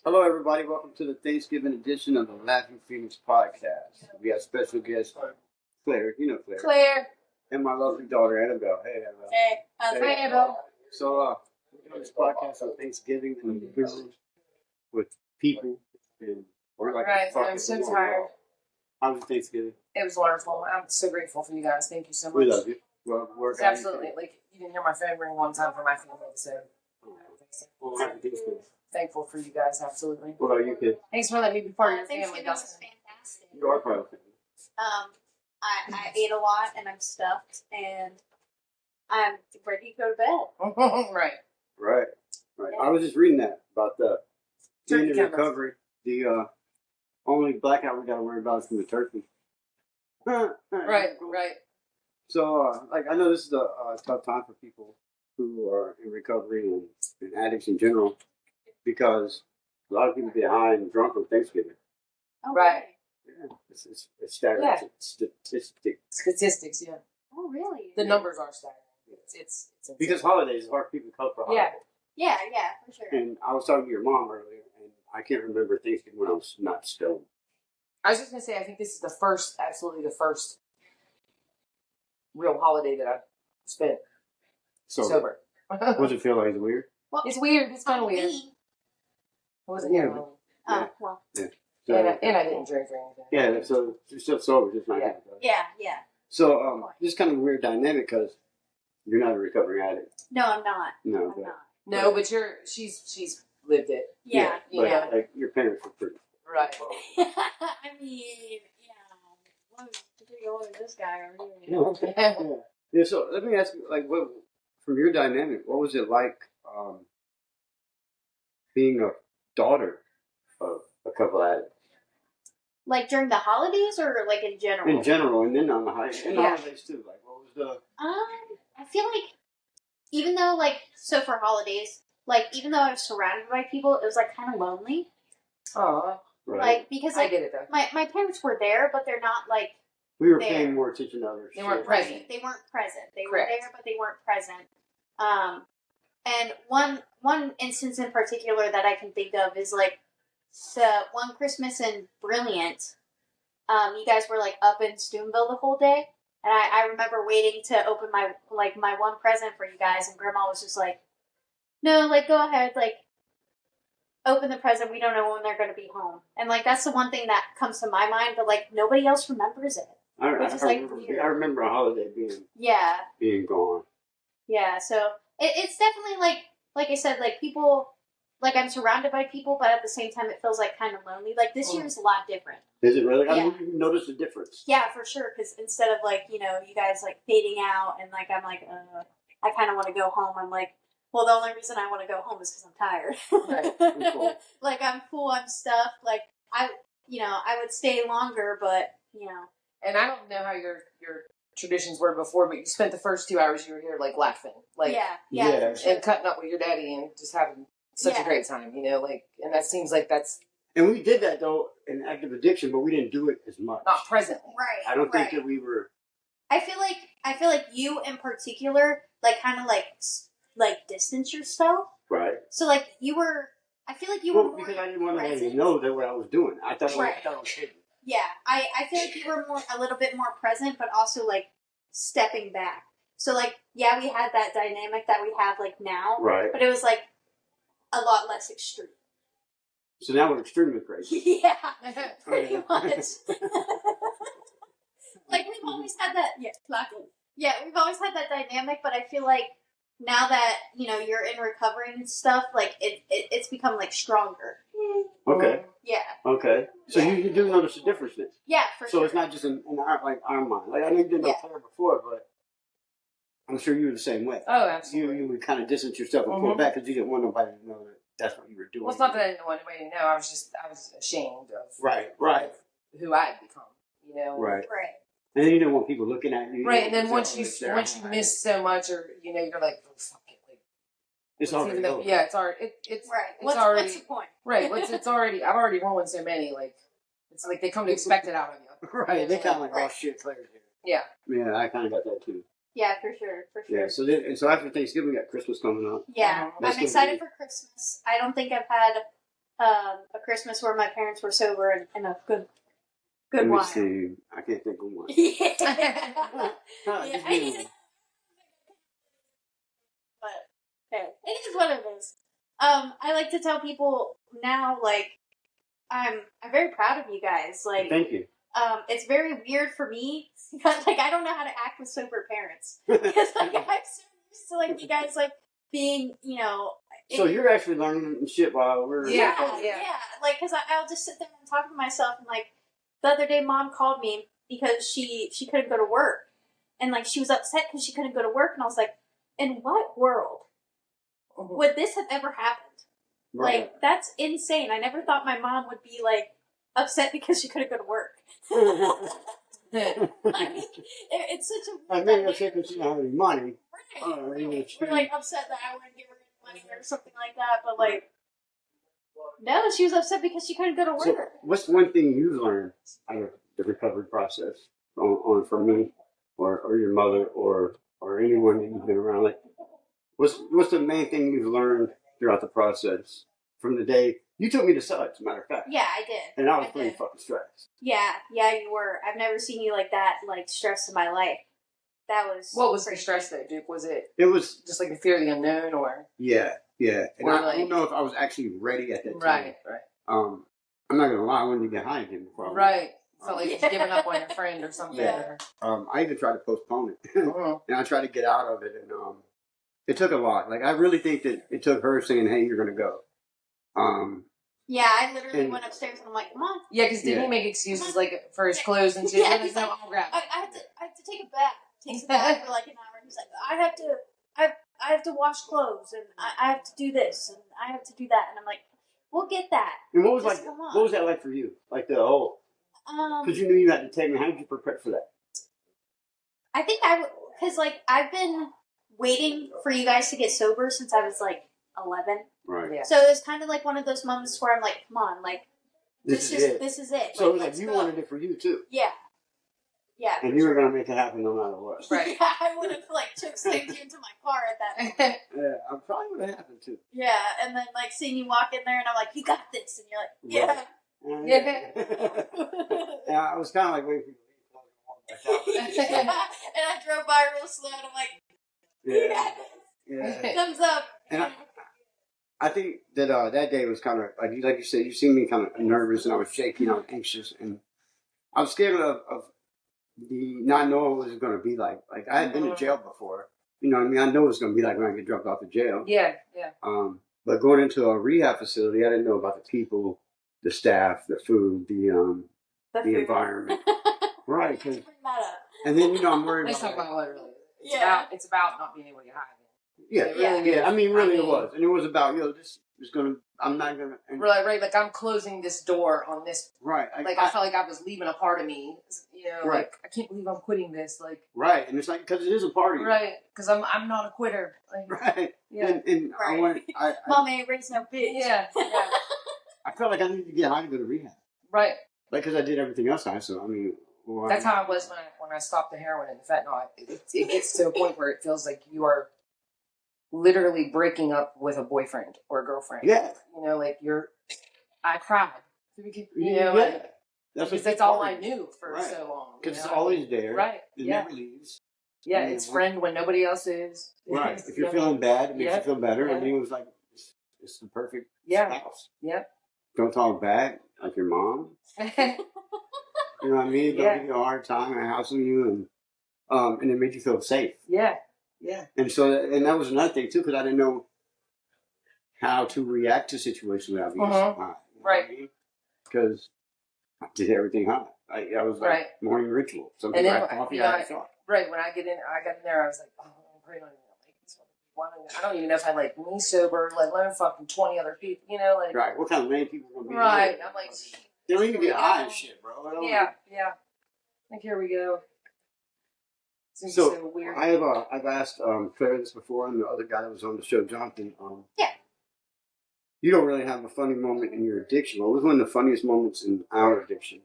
Hello, everybody. Welcome to the Thanksgiving edition of the Laughing Phoenix podcast. We have special guest Claire. You know Claire. Claire. And my lovely daughter, Annabelle. Hey, Annabelle. Hey. Hey, Annabelle. So, we're doing this podcast on Thanksgiving and the living with people. And we're like, right. I'm so tired. How was Thanksgiving? It was wonderful. I'm so grateful for you guys. Thank you so much. We love you. Well, it's absolutely. Like, you didn't hear my phone ring one time for my family, so. Well, happy Thanksgiving. Thankful for you guys, absolutely. What about you, kid? Thanks for letting me be part of your family, Thanksgiving was fantastic. You are part of the I ate a lot and I'm stuffed and I'm ready to go to bed. Right. Right. I was just reading that about the Turkey in the recovery. The only blackout we got to worry about is from the turkey. Right. So, I know this is a tough time for people who are in recovery and addicts in general, because a lot of people get high and drunk on Thanksgiving. Oh, right. Yeah, it's staggering. Yeah. Statistics, yeah. Oh, really? The numbers are staggering. It's because holidays, it's hard for people to cope for holidays. Yeah, for sure. And I was talking to your mom earlier, and I can't remember Thanksgiving when I was not stoned. I was just going to say, I think this is absolutely the first real holiday that I've spent sober. Does it feel like it's weird? Well, it's weird. It's kind of weird. It wasn't Yeah. Well. Yeah. So, and I didn't drink or anything. Yeah, so you're still sober, just not good. Yeah. So, this is kind of a weird dynamic because you're not a recovering addict. No, I'm not. No, I'm not. No, but she's lived it. Yeah. Like your parents were pretty. Right. I mean, what is this guy over here? Yeah. So let me ask you, what from your dynamic, what was it like being a daughter of a couple addicts? Like during the holidays or like in general? In general, and then on the holidays too. Like, what was the? I feel like even though so for holidays, even though I was surrounded by people, it was kind of lonely. Aw. Right. Because I get it though. My parents were there, but they're not we were there. paying more attention to others. They weren't present. They weren't present. They Correct. were there, but they weren't present. And one instance in particular that I can think of is the one Christmas in Brilliant. You guys were up in Stoomville the whole day, and I remember waiting to open my one present for you guys, and Grandma was just no, go ahead, open the present. We don't know when they're going to be home, and that's the one thing that comes to my mind, but nobody else remembers it. I remember a holiday being gone. Yeah, so it's definitely like I said, people, I'm surrounded by people, but at the same time it feels kind of lonely. This year is a lot different. Is it really? Yeah. I mean, you notice the difference. Yeah, for sure. Because instead of you guys fading out and I'm I kind of want to go home. I'm well, the only reason I want to go home is because I'm tired. Right. Cool. I'm full. I'm stuffed. I would stay longer, but And I don't know how your traditions were before, but you spent the first 2 hours you were here laughing, yeah, for sure. and cutting up with your daddy and just having such a great time, and that seems like that's. And we did that though in active addiction, but we didn't do it as much. Not presently. Right. I don't think that we were. I feel like you in particular, kind of distance yourself. Right. So you were. I feel like you were more because I didn't want present. to know that what I was doing. I thought I was hidden. Yeah, I feel like you were a little bit more present, but also stepping back. So we had that dynamic that we have now. Right. But it was a lot less extreme. So now we're extremely crazy. Yeah, pretty much. We've always had that. Yeah, clapping. Yeah, we've always had that dynamic, but I feel now that you're in recovery and stuff, it's become stronger. Okay. Yeah. Okay. So you do notice the difference then? Yeah, for sure. So it's not just in our mind. I know you didn't know Claire before, but I'm sure you were the same way. Oh, absolutely. You would kind of distance yourself and pull back because you didn't want nobody to know that that's what you were doing. Well, it's not that I didn't want anybody to know. I was ashamed of Right. who I had become. Right. Right. And then you don't want people looking at you. Right, and then once you miss so much, or you're oh, fuck it, it's already over. Yeah, it's already it's right. It's already what's the point? Right. It's already. I've already ruined so many. It's they come to expect it out of you. Right. They kind of oh shit, Claire's here. Yeah. Yeah, I kind of got that too. Yeah, for sure. Yeah. So after Thanksgiving, we got Christmas coming up. Yeah, I'm excited for Christmas. I don't think I've had a Christmas where my parents were sober and a good Let me while. see. I can't think of one. Yeah. Just give me one. But hey, it is what it is. I like to tell people now, like, I'm very proud of you guys. Like, Thank you. it's very weird for me because, like, I don't know how to act with sober parents because, like, I'm so used to, like, you guys, like, being, you know. So you're actually learning shit while we're Yeah. Like, because I'll just sit there and talk to myself, and like the other day, Mom called me because she couldn't go to work, and like she was upset because she couldn't go to work, and I was like, in what world would this have ever happened? Right. Like, that's insane. I never thought my mom would be like upset because she couldn't go to work. Like, it's such a. I mean, it's because she don't have any money. Right. We're like upset that I wouldn't give her any money or something like that, but like, no, she was upset because she couldn't go to work. So, what's one thing you've learned out of the recovery process on from me, or your mother, or anyone that you've been around? Like, what's the main thing you've learned throughout the process from the day you took me to Suds, as a matter of fact? Yeah, I did. And I was pretty fucking stressed. Yeah, you were. I've never seen you like that, like stressed in my life. That was. What was crazy. the stress though, Duke? Was it just like the fear of the unknown, or? Yeah. And Or I don't know if I was actually ready at that time. Right. I'm not gonna lie, I wanted to get high again before. Right. Felt like you've given up on your friend or something. Yeah. I even tried to postpone it, Mm-hmm. and I tried to get out of it, and it took a lot. Like I really think that it took her saying, "Hey, you're gonna go." Yeah, I literally went upstairs and I'm like, "Come on." Yeah, because didn't he make excuses like for his clothes and shit? Yeah, He's like, "I'll grab." I have to take a bath. Takes a bath for like an hour. And he's like, I have to wash clothes and I have to do this and I have to do that, and I'm like, we'll get that. And what was Just like? come on. What was that like for you? Like the whole because you knew you had to take me. How did you prepare for that? I think because like I've been waiting for you guys to get sober since I was like 11. Right. Yeah. So it was kind of like one of those moments where I'm like, come on, like This is it. This is it. So like, like you wanted it for you too. Yeah. And you were gonna make it happen no matter what. Right. Yeah, I would have like slammed you into my car at that point. Yeah, I probably would have happened too. Yeah, and then like seeing you walk in there, and I'm like, you got this, and you're like, Yeah. Yeah, I was kind of like waiting for you to leave. yeah. And I drove by real slow, and I'm like, Yeah. thumbs up. And I think that that day was kind of like you said. You seen me kind of nervous, and I was shaking. I was anxious, and I was scared of the not knowing what it was going to be like. Like I had been in jail before, you know what I mean? I know what it's going to be like when I get dropped off of jail. Yeah. But going into a rehab facility, I didn't know about the people, the staff, the food, the environment. Right. Bring that up. And then I'm worried Let's about. talk about what it really is. Yeah. It's about not being able to get high. Yeah, It really is. I mean, really, it was, and it was about this is gonna. I'm not gonna. And, Right. Like I'm closing this door on this. right. Like I felt like I was leaving a part of me. You know, Right. like I can't believe I'm quitting this. Like. Right, and it's like because it is a party. Right, because I'm not a quitter. Like, Right. Yeah. And Right. I went. Mom ain't raised no bitch. Yeah. I felt like I needed to get high to go to rehab. Right. Like because I did everything else high. So I mean. Well, That's how I was when I stopped the heroin and the fentanyl. It gets to a point where it feels like you are literally breaking up with a boyfriend or a girlfriend. Yeah. You know, like I cried. You Yeah. know, like, That's that's all I knew for Right. so long. Because it's always there. Right. It Yeah. never leaves. Yeah, You it's know? friend when nobody else is. Right. If you're Yeah. feeling bad, it makes Yeah. you feel better. Yeah. I mean, it was like it's the perfect Yeah. spouse. Yeah. Don't talk back like your mom. You know what I mean? Don't Yeah. give you a hard time and hassle you, and it made you feel safe. Yeah. And so, and that was another thing too, because I didn't know how to react to situations without being Mhm. high. Right. Because I did everything high. I was like Right. morning ritual. Some And people then, had coffee, you know, I had shot. Right, when I got in there, I was like, oh, I'm probably not even gonna make this one. I don't even know if I like me sober, let alone fucking 20 other people, you know, like. Right. What kind of lame people are gonna be? Right, there? I'm like, They don't even here get we high go. and shit, bro. I don't Yeah. Like, here we go. It's So, so weird. I've asked Claire this before, and the other guy that was on the show, Jonathan. Yeah. You don't really have a funny moment in your addiction. What was one of the funniest moments in our addiction?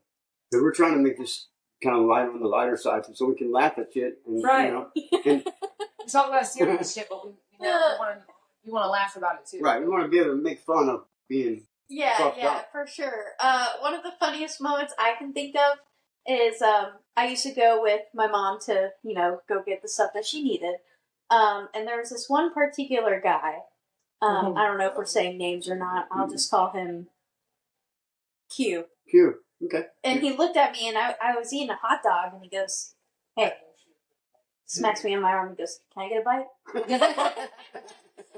Because we're trying to make this kind of lighter on the lighter side, so we can laugh at shit. And, Right. You know, and, We talk about serious shit, but we want to laugh about it too. right. We want to be able to make fun of being Yeah, for sure. One of the funniest moments I can think of is I used to go with my mom to, go get the stuff that she needed. And there was this one particular guy. I don't know if we're saying names or not. I'll just call him Q. Q. Okay. And he looked at me, and I was eating a hot dog, and he goes, "Hey," smacks me on my arm, and goes, "Can I get a bite?"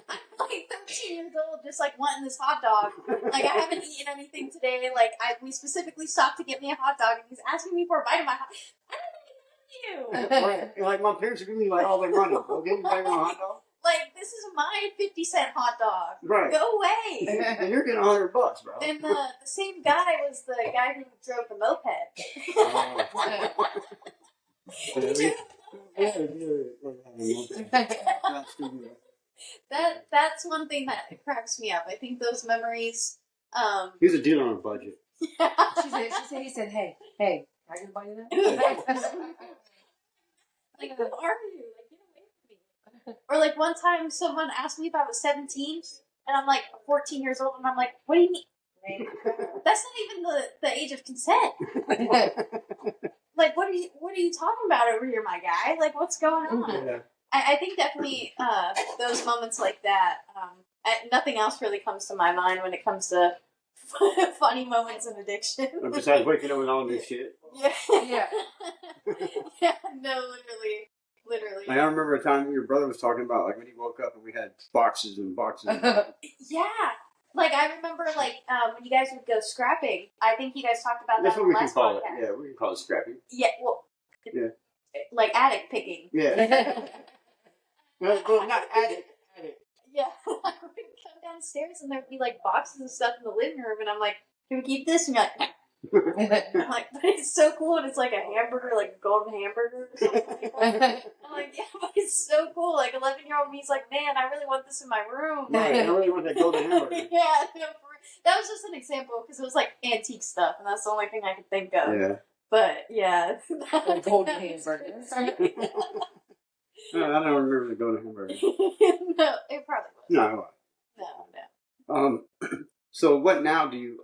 I'm like 13 years old, just like wanting this hot dog. Like I haven't eaten anything today. Like we specifically stopped to get me a hot dog, and he's asking me for a bite of my hot. I don't even know you. Like my parents are giving me like all their money. Okay, you buy me a hot dog. Like this is my 50-cent hot dog. Right. Go away. And you're getting $100, bro. And the same guy was the guy who drove the moped. That's one thing that cracks me up. I think those memories. He's a dealer on a budget. He said, hey, can I get a bite of that? Like, who are you? Like, get away from me. Or like one time someone asked me if I was 17 and I'm like 14 years old and I'm like, what do you mean? That's not even the age of consent. Like, what are you talking about over here, my guy? Like, what's going on? Yeah. I think definitely those moments like that. Nothing else really comes to my mind when it comes to funny moments of addiction. Besides waking up with all this shit. Yeah. Yeah. Yeah. No, literally. Like, I remember a time your brother was talking about like when he woke up and we had boxes and boxes. Yeah. Like I remember, like when you guys would go scrapping. I think you guys talked about That's that what on we the can last call podcast. it. Yeah, we can call it scrapping. Yeah. Well. Yeah. Like attic picking. Yeah. Well, not attic. Yeah. I would come downstairs and there'd be like boxes and stuff in the living room, and I'm like, "Can we keep this?" And you're like, I'm like, but it's so cool, and it's like a hamburger, like a golden hamburger or something like that. I'm like, yeah, but it's so cool. Like 11-year-old me's like, man, I really want this in my room. Right, I really want that golden hamburger. Yeah, no, that was just an example because it was like antique stuff, and that's the only thing I could think of. Yeah. But yeah, Golden hamburger. No, I don't remember the golden hamburger. No, it probably was. No. So what now do you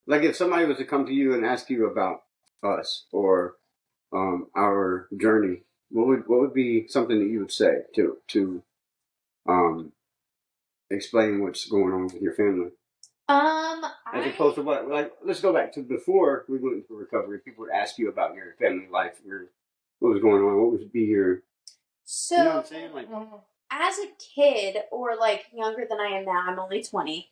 like if somebody was to come to you and ask you about us or our journey, what would be something that you would say to explain what's going on with your family? As opposed to what, like, let's go back to before we went into recovery. People would ask you about your family life, what was going on, what would be your, So, you know what I'm saying? Like, as a kid, or like younger than I am now, I'm only 20.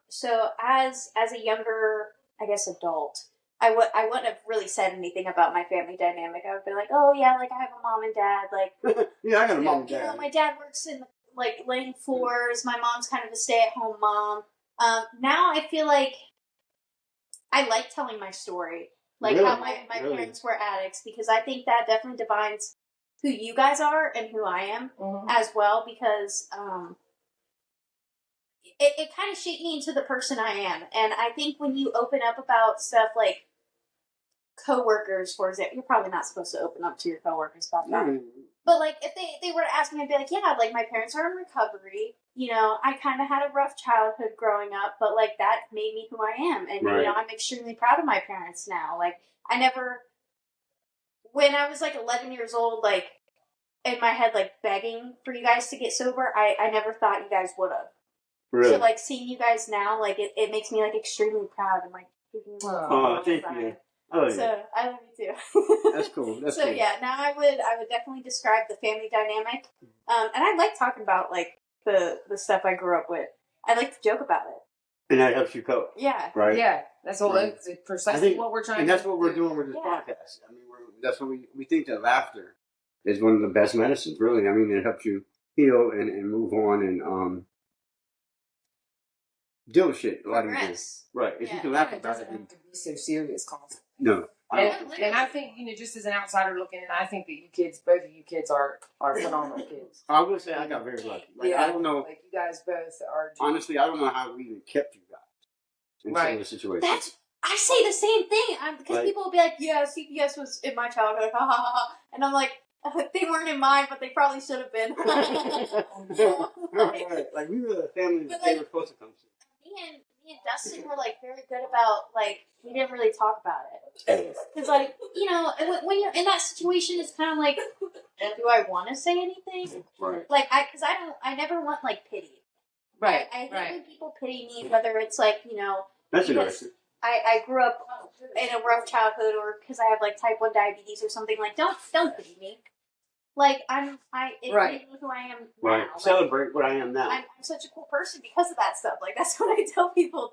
So as a younger, I guess, adult, I wouldn't have really said anything about my family dynamic. I would be like, oh yeah, like I have a mom and dad, like yeah, I got a mom and you dad. know, my dad works in like laying floors. My mom's kind of a stay-at-home mom. Now I feel like I like telling my story, like Really? how my parents were addicts, because I think that definitely defines who you guys are and who I am as well, because it kind of shaped me into the person I am. And I think when you open up about stuff like coworkers, for example, you're probably not supposed to open up to your coworkers about that. But like if they were to ask me, I'd be like, yeah, like my parents are in recovery. You know, I kind of had a rough childhood growing up, but like that made me who I am. And, Right. you know, I'm extremely proud of my parents now. Like I never, when I was like 11 years old, like in my head, like begging for you guys to get sober, I never thought you guys would have. Really? So like seeing you guys now, like it makes me like extremely proud and like giving me Oh, thank you. Oh, yeah. So I love you too. That's cool. That's so cool. yeah, now I would definitely describe the family dynamic. And I like talking about like the stuff I grew up with. I like to joke about it. And that helps you cope. Yeah. Right? Yeah, that's all. Right. That's precisely what we're trying to do. And that's what we're doing with this podcast. I mean, that's what we think that laughter is one of the best medicines, really. I mean, it helps you heal and move on and deal with shit a lot easier. Progress. Right. If Yeah. you can laugh It about doesn't it. have to be so serious, Colin. No. And I think, you know, just as an outsider looking in, I think that you kids, both of you kids are phenomenal kids. I will say I got very lucky. Like, Yeah, I don't know. like you guys both are. Honestly, I don't know how we even kept you guys in some of the situations. I say the same thing because Like- people will be like, "Yeah, CPS was in my childhood," ha ha ha, and I'm like, They weren't in mine, but they probably should have been. Like we were the family that they were supposed to come to. Me and Dustin were like very good about like we didn't really talk about it because like you know when you're in that situation, it's kind of like, do I want to say anything? Right. Like I never want like pity. Right. I hate when people pity me, whether it's like you know. That's interesting. I grew up in a rough childhood, or because I have like type 1 diabetes or something. Like don't pity me. Like it made me who I am now. Right. Like, Celebrate what I am now. I'm such a cool person because of that stuff. Like that's what I tell people.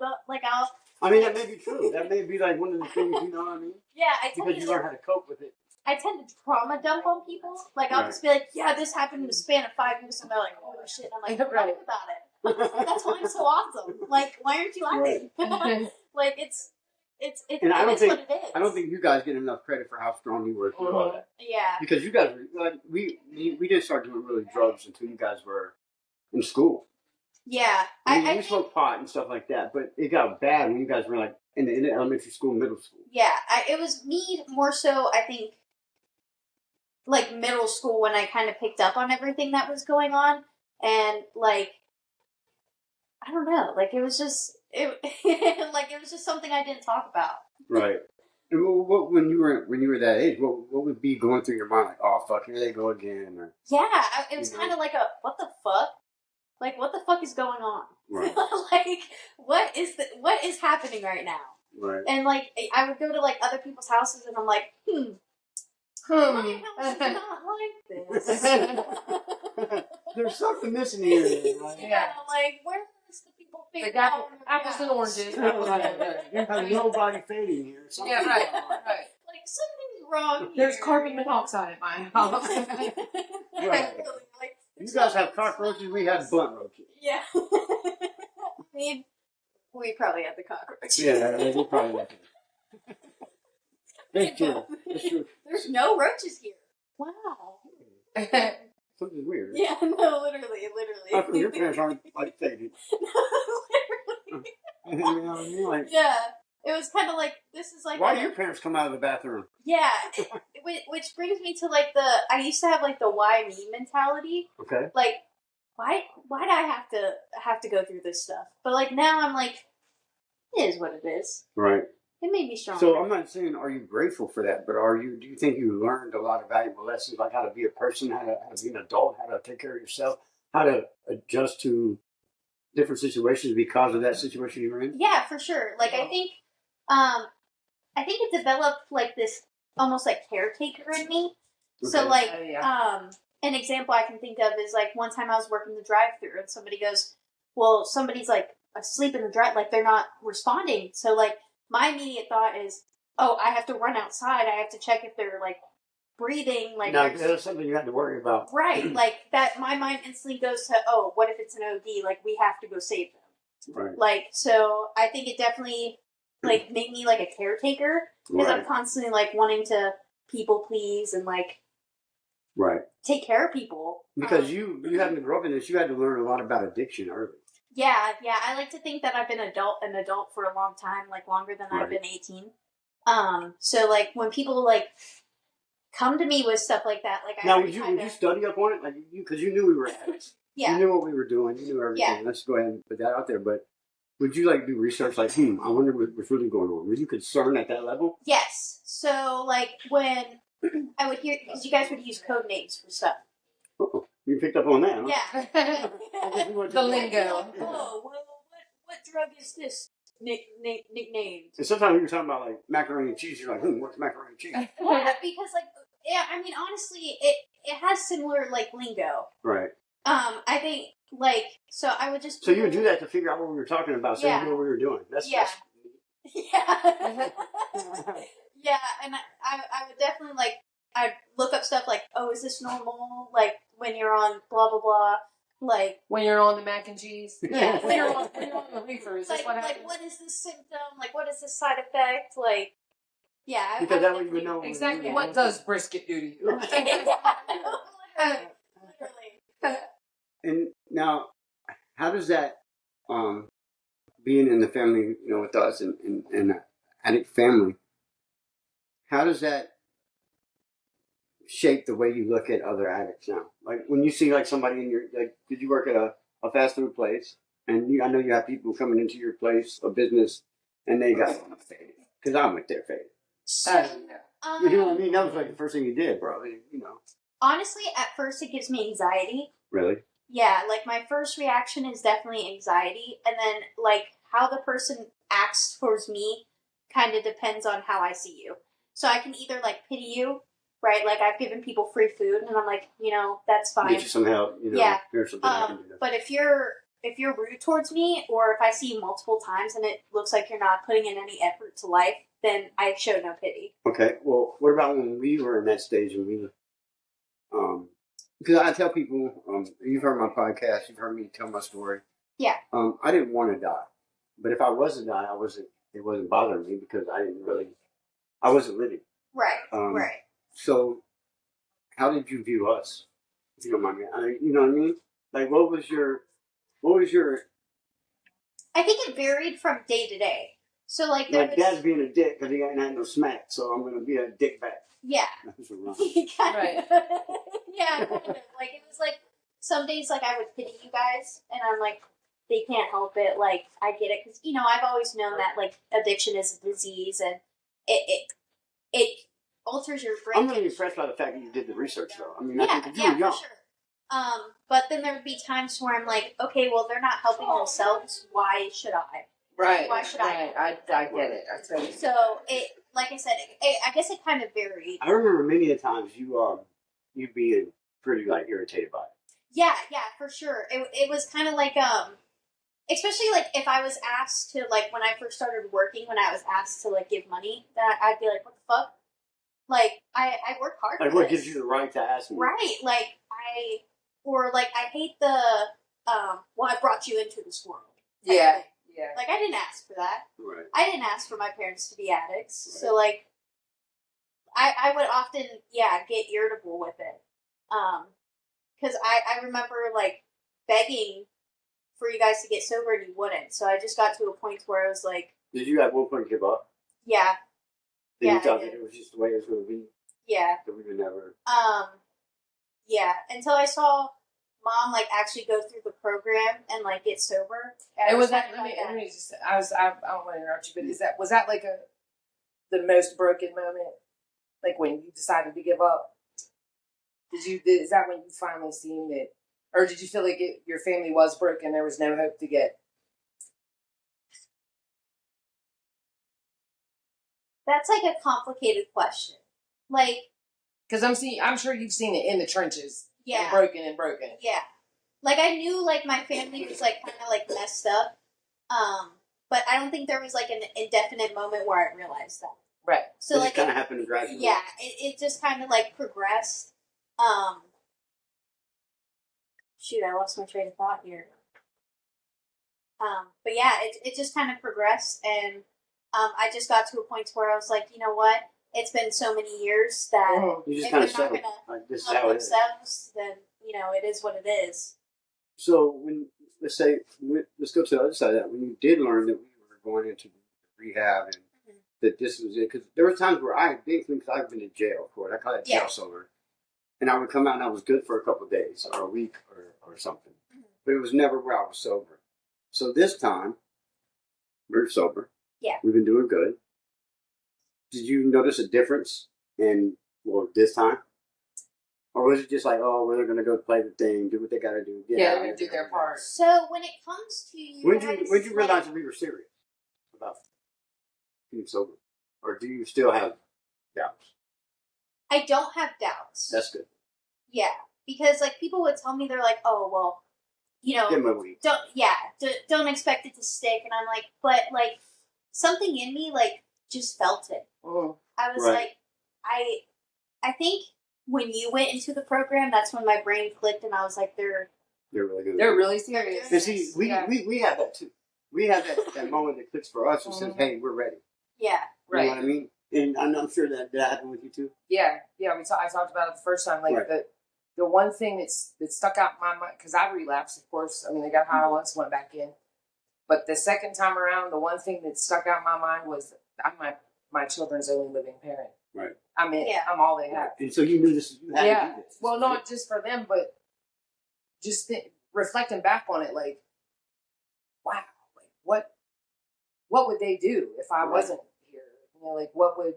I mean, that may be true. That may be like one of the things, you know what I mean? Yeah, because you learn how to cope with it. I tend to trauma dump on people. Like I'll just be like, yeah, this happened in the span of 5 years, and they're like, oh shit. And I'm like, tell me about it. That's why I'm so awesome. Like, why aren't you laughing? Right. Like it's and I don't think what it is. I don't think you guys get enough credit for how strong you were through all that. Yeah. Because you guys were like we didn't start doing really drugs until you guys were in school. Yeah. I mean, we smoked pot and stuff like that, but it got bad when you guys were like in the elementary school, middle school. Yeah, it was me more so. I think like middle school when I kind of picked up on everything that was going on, and like I don't know, like it was just like it was just something I didn't talk about. Right. And what when you were that age, what would be going through your mind? Like, oh fuck, here they go again. Or, yeah, it was kind of like a what the fuck, like what the fuck is going on? Right. Like what is happening right now? Right. And like I would go to like other people's houses, and I'm like, my house is not like this. There's something missing here. Right? Yeah, like where's the people They got apples and oranges. There's nobody fading here. Yeah, right. Like something's wrong. There's here. carbon monoxide in my house. Right. Like, You guys have cockroaches. We have blunt roaches. Yeah. I mean, we probably had the cockroaches. Yeah, we probably have. That's true. That's true. There's no roaches here. Wow. Something's weird. Yeah, no, literally. How come your parents aren't like faded? Literally. You know what I mean? Like, Yeah. It was kind of like, this is like... why do your parents come out of the bathroom? Yeah. Which brings me to like I used to have like the why me mentality. Okay. Like, why do I have to go through this stuff? But like now I'm like, it is what it is. Right. It made me stronger. So I'm not saying are you grateful for that, but do you think you learned a lot of valuable lessons, like how to be a person, how to be an adult, how to take care of yourself, how to adjust to different situations because of that situation you were in? Yeah, for sure. Like I think it developed like this almost like caretaker in me. Okay. So like an example I can think of is like one time I was working the drive-thru and somebody goes, well, somebody's like asleep in the drive, like they're not responding. So like my immediate thought is, oh, I have to run outside. I have to check if they're like breathing. Like no, that's something you have to worry about. Right. Like that, my mind instantly goes to, oh, what if it's an OD? Like we have to go save them. Right. Like, so I think it definitely like made me like a caretaker because I'm constantly like wanting to people please and like take care of people. Because you having to grow up in this, you had to learn a lot about addiction early. Yeah. I like to think that I've been an adult for a long time, like longer than I've been 18. So like when people like come to me with stuff like that, like would you study up on it, like because you knew we were addicts. Yeah. You knew what we were doing. You knew everything. Yeah. Let's go ahead and put that out there. But would you like do research, like, I wonder what's really going on? Were you concerned at that level? Yes. So like when I would hear, because you guys would use code names for stuff. Oh, you picked up on that, huh? Yeah. The lingo. Like, oh, well, what drug is this nicknamed? And sometimes we were talking about like macaroni and cheese. You're like, what's macaroni and cheese? Yeah, because like, yeah, I mean, honestly, it has similar like lingo. Right. I think like, so I would just. So you would do that to figure out what we were talking about, so you knew what we were doing. That's yeah, and I would definitely like. I'd look up stuff like, oh, is this normal? Like when you're on blah blah blah. Like when you're on the mac and cheese. Yeah. when you're on the reefer, is this what happens? Like what is this symptom? Like what is this side effect? Like yeah. Because that way you would know exactly what does brisket do to you. Literally. And now, how does that being in the family, with us and addict family, how does that shape the way you look at other addicts now? Like when you see like somebody in your like, did you work at a fast food place? And I know you have people coming into your place of business, and they got faded because I went there faded. So, You know what I mean? That was like the first thing you did, bro. You know. honestly, at first it gives me anxiety. Really? Yeah, like my first reaction is definitely anxiety, and then like how the person acts towards me kind of depends on how I see you. So I can either like pity you, right? Like I've given people free food, and I'm like, that's fine. Get you some help. You know, Yeah. here's something I can do. But if you're rude towards me, or if I see you multiple times and it looks like you're not putting in any effort to life, then I show no pity. Okay. Well, what about when we were in that stage and we, because I tell people, you've heard my podcast, you've heard me tell my story. Yeah. I didn't want to die, but if I was to die, it wasn't bothering me because I wasn't living. Right. Right. So, how did you view us? If you don't mind me, you know what I mean? Like, what was your? I think it varied from day to day. So like there My dad's being a dick because he ain't had no smack, so I'm gonna be a dick back. Yeah. That's a wrong. Right. Yeah, kind of. Like it was like some days like I would pity you guys, and I'm like, they can't help it. Like I get it because I've always known that like addiction is a disease, and it alters your brain. I'm really impressed by the fact that you did the research, though. I mean, I think you yeah, were young. for sure. But then there would be times where I'm like, okay, well, they're not helping themselves. Why should I? Right. Why should I? I get it. I totally So it, like I said, I guess it kind of varied. I remember many a times you being pretty like irritated by it. Yeah, for sure. It was kind of like especially like if I was asked to like when I first started working, when I was asked to like give money, that I'd be like, what the fuck? Like I work hard. Like for what this. gives you the right to ask me? Right, like I hate the well, I brought you into this world. Yeah. Like I didn't ask for that. Right. I didn't ask for my parents to be addicts. Right. So like I would often get irritable with it. Because I remember like begging for you guys to get sober and you wouldn't. So I just got to a point where I was like, did you at one point give up? Yeah. Did you thought that it was just the way it was going to be? Yeah. That we would never. Yeah. Until I saw Mom like actually go through the program and like get sober. And was that? Let me just. I don't want to interrupt you, but was that like the most broken moment? Like when you decided to give up? Is that when you finally seen it, or did you feel like your family was broken? There was no hope to get. That's like a complicated question. Like, because I'm sure you've seen it in the trenches. Yeah. And broken. Yeah. Like I knew like my family was like kind of like messed up. But I don't think there was like an indefinite moment where I realized that. Right. So like it kind of happened gradually. Yeah, it just kind of like progressed. Shoot, I lost my train of thought here. But yeah, it just kind of progressed, and I just got to a point where I was like, you know what? It's been so many years that you just if kind they're of not settled. going This is to help how it is. themselves, then it is what it is. So when let's go to the other side of that. When you did learn that we were going into rehab and that this was it, because there were times where I did think I've been in jail for it. I call it jail sober, and I would come out and I was good for a couple of days or a week or something, but it was never where I was sober. So this time we're sober. Yeah, we've been doing good. Did you notice a difference in this time? Or was it just like, oh, well, they're going to go play the thing, do what they got to do? They're going to do their part. So when it comes to you when did you realize that we were serious about being sober? Or do you still have doubts? I don't have doubts. That's good. Yeah, because like people would tell me, they're like, oh, well, give them a week. Don't expect it to stick. And I'm like, but like something in me like just felt it. Mm. I was like, I think when you went into the program, that's when my brain clicked, and I was like, they're really good. They're really serious. And see, we have that too. We have that moment that clicks for us and says, hey, we're ready. Yeah. You know what I mean? And I'm sure that happened with you too. Yeah. I talked about it the first time. Like the one thing that stuck out in my mind, because I relapsed, of course. I mean, I got high once, went back in. But the second time around, the one thing that stuck out in my mind was I'm my children's only living parent. Right. I'm in. Yeah. I'm all they have. And so you knew this. You had to do this. Well, not just for them, but just reflecting back on it, like, wow, like what would they do if I wasn't here? You know, like what would?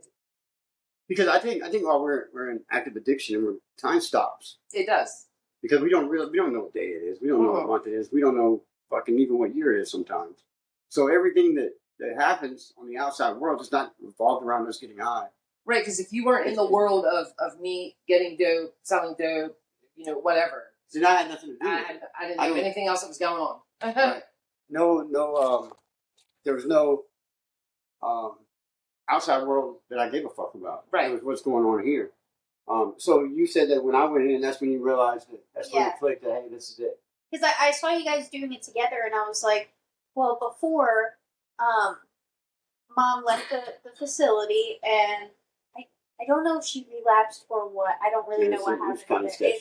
Because I think while we're in active addiction, time stops. It does. Because we don't know what day it is. We don't know what month it is. We don't know fucking even what year it is sometimes. So everything that happens on the outside world is not revolved around us getting high. Right, because if you weren't in the world of me getting dope, selling dope, you know, whatever. So I had nothing to do with it. I didn't know anything else that was going on. Right. There was no outside world that I gave a fuck about. Right. It was what's going on here. So you said that when I went in, that's when you realized that's when it clicked that, hey, this is it. Because I saw you guys doing it together, and I was like, well, before Mom left the facility, and I don't know if she relapsed or what. I don't really know what happened. Kind of sketchy.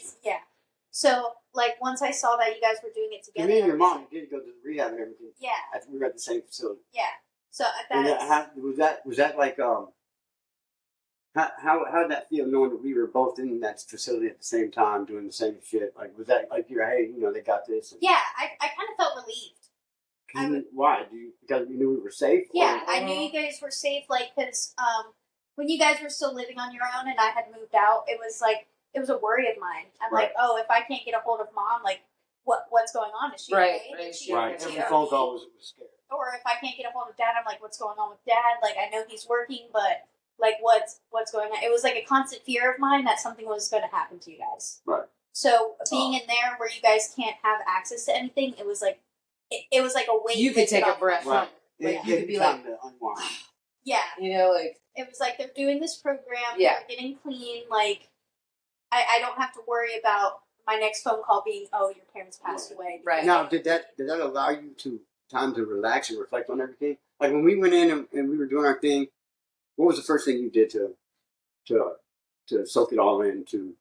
So, like, once I saw that you guys were doing it together. Me and your mom did go to the rehab and everything. Yeah. We were at the same facility. Yeah. So was that like how did that feel knowing that we were both in that facility at the same time doing the same shit? Like, was that like hey, you know, they got this? Yeah, I kind of felt relieved. Why? Because you knew we were safe? Yeah, I knew you guys were safe, like, because when you guys were still living on your own and I had moved out, it was a worry of mine. I'm like, oh, if I can't get a hold of Mom, like, what's going on? Is she okay? Is she right. okay? Every phone call was scary. Or if I can't get a hold of Dad, I'm like, what's going on with Dad? Like, I know he's working, but like, what's going on? It was like a constant fear of mine that something was going to happen to you guys. Right. So being in there where you guys can't have access to anything, it was like it was like a weight. You could take a breath. Right. Like, you could be like, to unwind. Yeah. You know, like, it was like they're doing this program. Yeah. They're getting clean. Like, I don't have to worry about my next phone call being, oh, your parents passed away. Right. Now, did that allow you time to relax and reflect on everything? Like when we went in and we were doing our thing, what was the first thing you did to soak it all in, to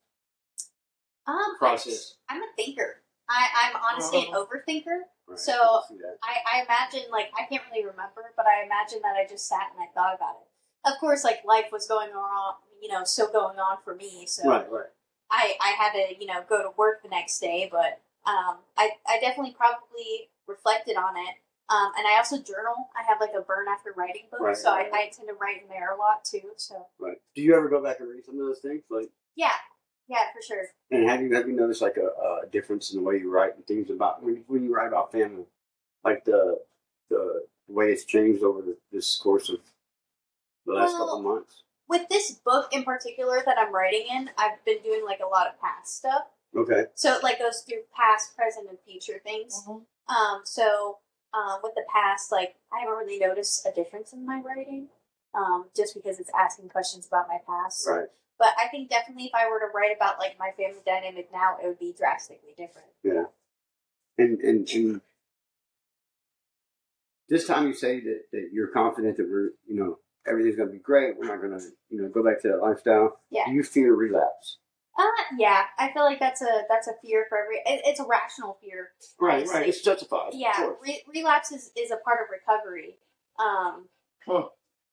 process? I'm a thinker. I'm honestly an overthinker. Right. So I imagine, like, I can't really remember, but I imagine that I just sat and I thought about it. Of course, like, life was going on, you know, still going on for me. So right. I had to, you know, go to work the next day, but I definitely probably reflected on it. And I also journal. I have like a burn after writing book, right, so I tend to write in there a lot too. So right. Do you ever go back and read some of those things? Like yeah, for sure. And have you noticed like a difference in the way you write and things about when you write about family, like the way it's changed over this course of the last couple of months? With this book in particular that I'm writing in, I've been doing like a lot of past stuff. Okay. So it like goes through past, present, and future things. Mm-hmm. With the past, like, I haven't really noticed a difference in my writing, just because it's asking questions about my past. Right. But I think definitely if I were to write about like my family dynamic now, it would be drastically different. Yeah. And this time you say that you're confident that we're, you know, everything's going to be great. We're not going to, you know, go back to that lifestyle. Yeah. Do you fear relapse? Yeah. I feel like that's a fear for it's a rational fear. Right. It's justified. Yeah. Relapse is a part of recovery.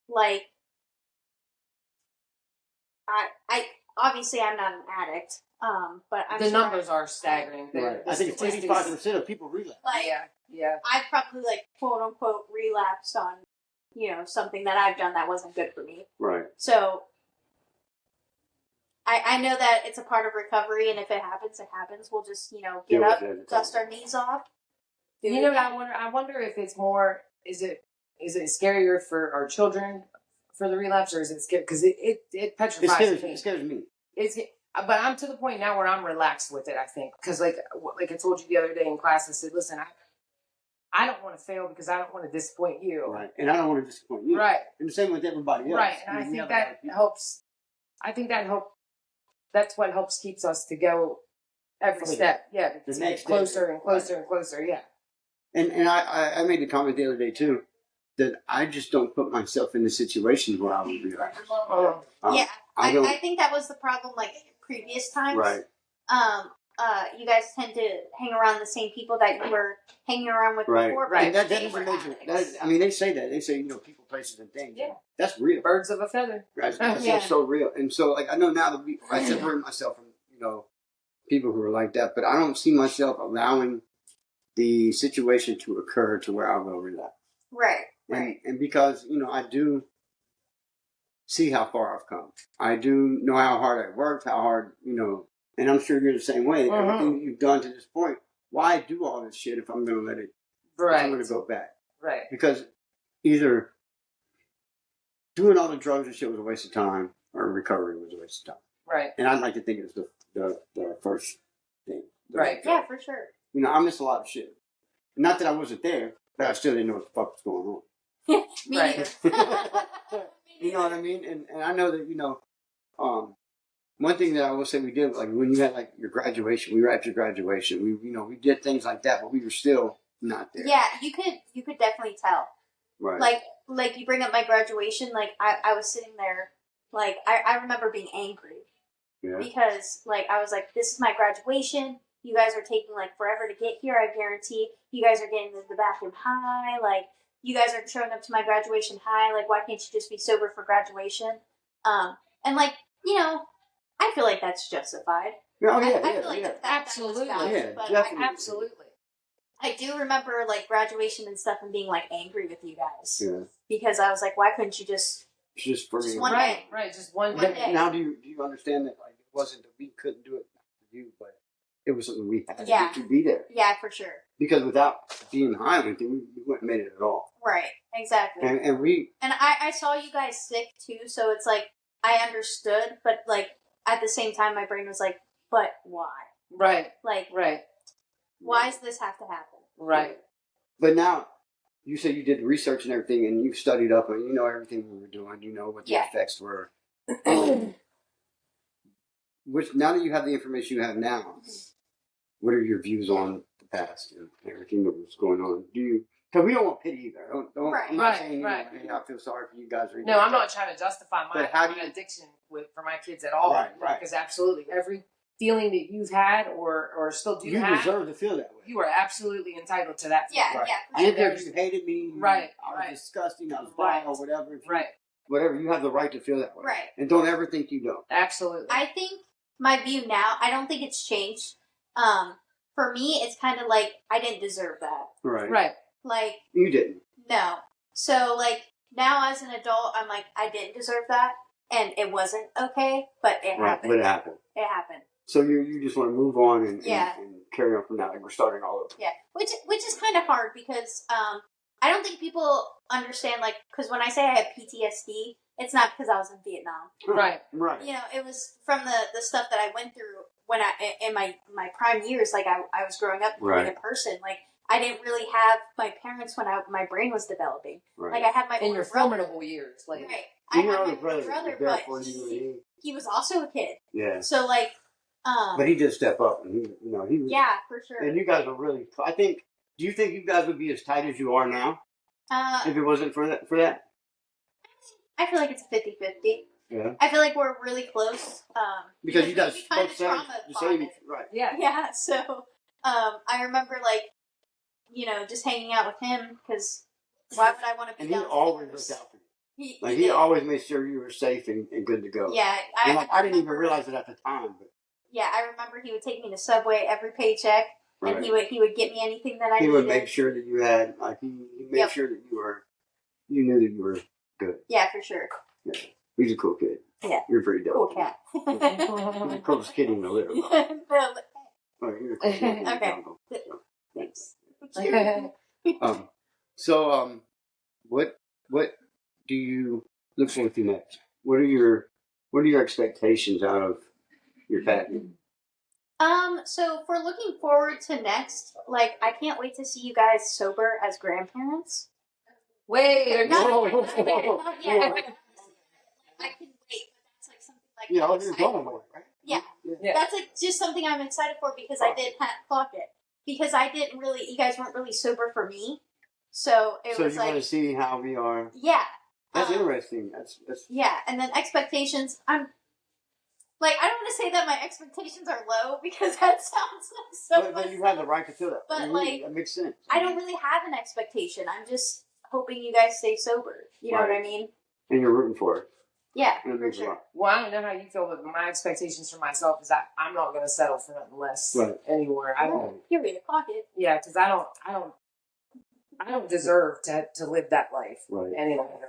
Like, I obviously I'm not an addict. But the numbers are staggering. Right. I think 85% of people relapse. Like, yeah. I probably like quote unquote relapsed on, you know, something that I've done that wasn't good for me. Right. So I know that it's a part of recovery, and if it happens, it happens. We'll just, you know, get up, dust our knees off. You know what I wonder if it's more, is it scarier for our children for the relapse, or is it scary? Because it petrifies me. It scares me. But I'm to the point now where I'm relaxed with it, I think. Because like I told you the other day in class, I said, listen, I don't want to fail because I don't want to disappoint you. Right. And I don't want to disappoint you. Right. And the same with everybody else. Right. And I think that helps. I think that's what helps keeps us to go every step. Yeah. The to next get closer and closer and closer. Yeah. And I made the comment the other day too, that I just don't put myself in the situations where I would relapse. Yeah. I think that was the problem, like, previous times. Right. You guys tend to hang around the same people that you were hanging around with before. Right. And that is a major. I mean, they say that. They say, you know, people places and things. Yeah. That's real. Birds of a feather. That's Yeah. just so real. And so, like, I know now that I separate myself from, people who are like that, but I don't see myself allowing the situation to occur to where I'll go relapse. Right. Right. And because, I do see how far I've come. I do know how hard I worked, how hard, and I'm sure you're the same way. Everything that you've done to this point, why do all this shit if I'm going to let it, if I'm going to go back? Right. Because either doing all the drugs and shit was a waste of time, or recovery was a waste of time. Right. And I'd like to think it's the first thing. Right. Yeah, for sure. I missed a lot of shit. Not that I wasn't there, but I still didn't know what the fuck was going on. Me Right. neither. You know what I mean? And I know that, one thing that I will say we did, like when you had like your graduation, we were at your graduation. We did things like that, but we were still not there. Yeah, you could definitely tell. Right. Like you bring up my graduation, like I was sitting there, like I remember being angry. Yeah. Because like I was like, this is my graduation. You guys are taking like forever to get here. I guarantee you guys are getting to the bathroom high. Like you guys are showing up to my graduation high. Like why can't you just be sober for graduation? And like I feel like that's justified. Yeah, I feel like that Absolutely. was valid, Yeah, but definitely. Absolutely. I do remember like graduation and stuff and being like angry with you guys. Yeah. Because I was like, why couldn't you just For me. one Right. day? Right. Just one One day. day. Now do you understand that like it wasn't that we couldn't do it for you, but it was something we had Yeah. to be there. Yeah, for sure. Because without being high with you, we wouldn't have made it at all. Right. Exactly. And we And I saw you guys sick too, so it's like I understood, but like at the same time my brain was like, but why? Right. Like Right. why does this have to happen? Right. But now you said you did research and everything, and you've studied up, and you know everything we were doing. You know what the Yeah. effects were. Which now that you have the information you have now, what are your views on the past and everything that was going on? Because we don't want pity either. Don't, Right. I'm not Right, saying right. hey, I feel sorry for you guys. Or anything No, I'm like not that. trying to justify my But how do you- addiction for my kids at all. Right, right. Because absolutely, every feeling that you've had or still do You have, deserve to feel that way. you are absolutely entitled to that. Yeah, feeling. Right. yeah. I didn't care if There's- you hated me. Right, I was right. disgusting. I was Right. vile or whatever. If you- Right. Whatever. You have the right to feel that way. Right. And don't ever think you don't. Absolutely. I think my view now, I don't think it's changed. For me it's kinda like I didn't deserve that. Right. Right. Like You didn't. no. So like now as an adult I'm like I didn't deserve that and it wasn't okay, but it Right. happened. But it happened. It happened. So you just want to move on and carry on from that. Like we're starting all over. Yeah, which is kind of hard because I don't think people understand like because when I say I have PTSD, it's not because I was in Vietnam. Right. Right. You know, it was from the stuff that I went through when I in my prime years. Like I was growing up becoming Right. a person. Like I didn't really have my parents when my brain was developing. Right. Like I had my In older your brother. formidable years, like Right. And I your had older my brother, older brother, was there but for you. he was also a kid. Yeah. So like, But he did step up, and he was. yeah, for sure. And you guys were really. I think. Do you think you guys would be as tight as you are now if it wasn't for that? I feel like it's 50-50. Yeah. I feel like we're really close. Because you guys we kind both of say trauma the same. bonded. Right. yeah. Yeah, so I remember like, just hanging out with him because why would I want to be And he downstairs? always looked out for you. Like he did. always made sure you were safe and good to go. Yeah, And like I didn't even remember- realize it at the time, but Yeah, I remember he would take me to Subway every paycheck, right. and he would get me anything that I He needed. would make sure that you had he made Yep. sure that you knew that you were good. Yeah, for sure. Yeah. He's a cool kid. Yeah. You're pretty dope. Cool cat. He's the coolest kid in the litter. No, Oh, you're a cool kid in the Okay. jungle. So, thanks. What do you look forward to next? What are your expectations out of your family? So if we're looking forward to next, like I can't wait to see you guys sober as grandparents. Wait. Not Whoa, yet, whoa, not yet, whoa. not yet. I can wait, but that's like something like Yeah, I'm I was excited going for. with it, right? Yeah. Yeah. That's like just something I'm excited for because I did clock it. Because I didn't really, you guys weren't really sober for me. So it So was you like, want to see how we are? yeah. That's interesting. That's Yeah, and then expectations, I don't want to say that my expectations are low because that sounds like so but you have the right to feel that. But, I mean, like, that makes sense. I don't really have an expectation. I'm just hoping you guys stay sober. You know what I mean? And you're rooting for it. Yeah, And it for means a sure. lot. Well, I don't know how you feel, but my expectations for myself is that I'm not going to settle for nothing less anymore. I don't. You're ready to clock it. Yeah, because I don't deserve to live that life any longer.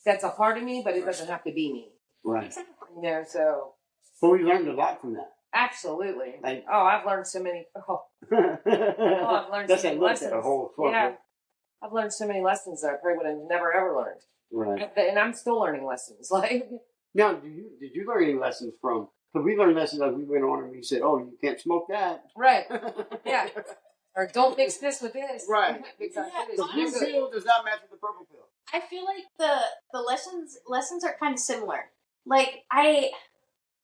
That's a part of me, but it doesn't have to be me. Right. Exactly. You know, so. But we learned a lot from that. Absolutely. Like, I've learned so many. I've learned that's so many a look lessons. at a whole Yeah, I've learned so many lessons that I probably would have never ever learned. Right. And I'm still learning lessons. Like now, did you learn any lessons from? Because we learned lessons as we went on, and we said, "Oh, you can't smoke that." right. Yeah. Or don't mix this with this. Right. Yeah, The blue pill does not match with the purple pill. I feel like the lessons are kind of similar. Like I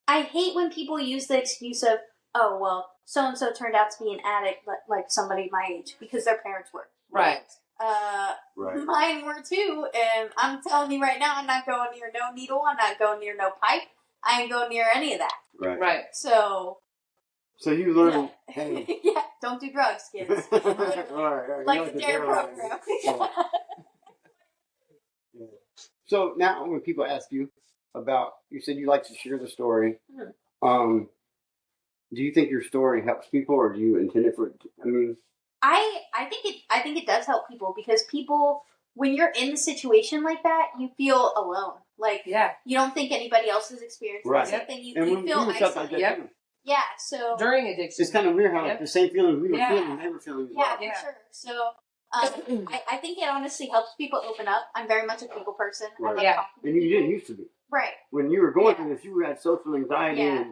hate when people use the excuse of, oh well, so and so turned out to be an addict, like somebody my age because their parents were. Right. Mine were too, and I'm telling you right now, I'm not going near no needle. I'm not going near no pipe. I ain't going near any of that. Right. So you learn. Yeah. Hey. Yeah, don't do drugs, kids. right. Like the DARE program. Yeah. So now, when people ask you about, you said you like to share the story. Do you think your story helps people, or do you intend it for? I mean, I think it does help people because people, when you're in a situation like that, you feel alone. Like you don't think anybody else is experiencing the same thing. You feel isolated. Yeah. So during addiction, it's kind of weird how the same feeling we were feeling, they were feeling. Yeah, for sure. So. I think it honestly helps people open up. I'm very much a people person. I love talking to and you people. didn't used to be. Right. When you were going through this, you had social anxiety. Yeah.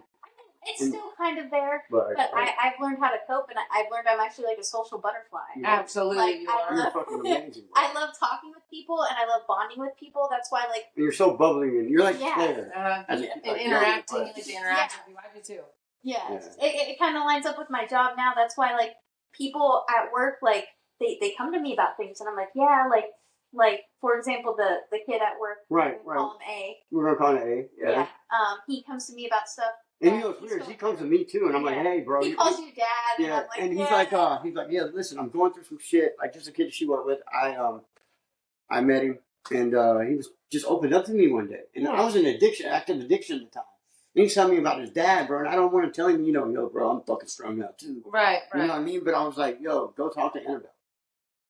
It's still kind of there, but I've learned how to cope, and I've learned I'm actually like a social butterfly. Absolutely, like, you are. You're fucking amazing. I love talking with people, and I love bonding with people. That's why, like, and you're so bubbly, and you're like Claire. And interacting, you like to interact with you. I do too. Yeah. It kind of lines up with my job now. That's why, like, people at work, like, they come to me about things, and I'm like, yeah, like for example, the kid at work, right. Call him A. We're gonna call him A. Yeah. He comes to me about stuff. And you know what's weird? He comes to me too, and I'm like, hey, bro. He calls you dad, and I'm like, and he's like, yeah, listen, I'm going through some shit. Like, just a kid she went with, I met him, and he was just opened up to me one day, and I was in active addiction at the time. And he's telling me about his dad, bro, and I don't want to tell him, yo, bro, I'm fucking strung out too. Right. You know what I mean? But I was like, yo, go talk to Annabelle,